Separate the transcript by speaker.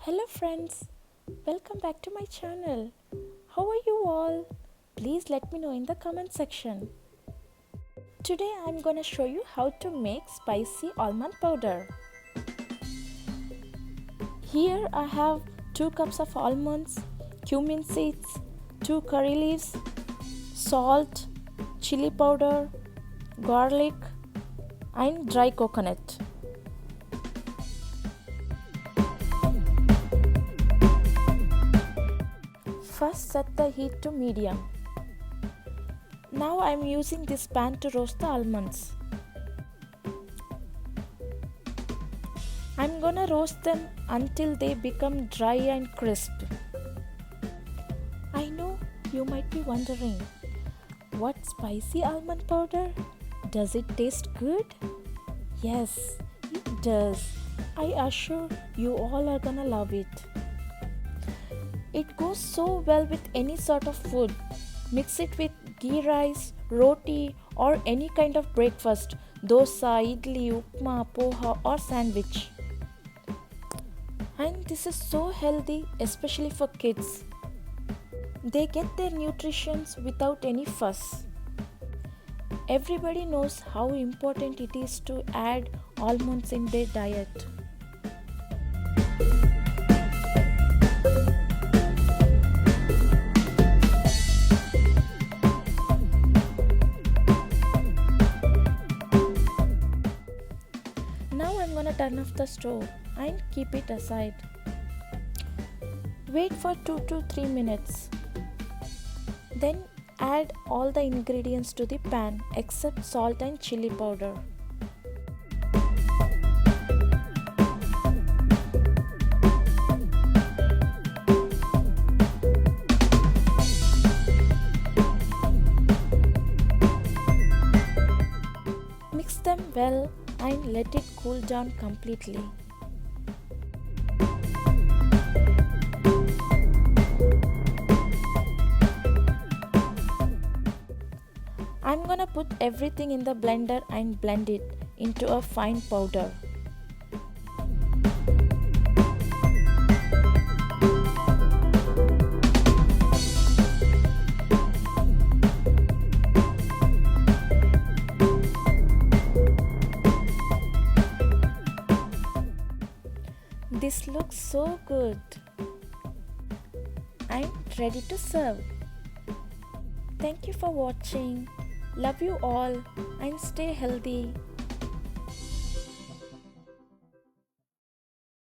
Speaker 1: Hello friends, welcome back to my channel. How are you all? Please let me know in the comment section. Today I'm gonna show you how to make spicy almond powder. Here I have 2 cups of almonds, cumin seeds, 2 curry leaves, salt, chilli powder, garlic and dry coconut. First set the heat to medium. Now I am using this pan to roast the almonds. I am gonna roast them until they become dry and crisp. I know you might be wondering, what spicy almond powder? Does it taste good? Yes, it does. I assure you all are gonna love it. It goes so well with any sort of food. Mix it with ghee rice, roti or any kind of breakfast, dosa, idli, upma, poha or sandwich. And this is so healthy, especially for kids. They get their nutrition without any fuss. Everybody knows how important it is to add almonds in their diet. Now I'm gonna turn off the stove and keep it aside. Wait for 2 to 3 minutes. Then add all the ingredients to the pan except salt and chilli powder. Mix them well and let it cool down completely. I'm gonna put everything in the blender and blend it into a fine powder. This looks so good. I'm ready to serve. Thank you for watching. Love you all and stay healthy.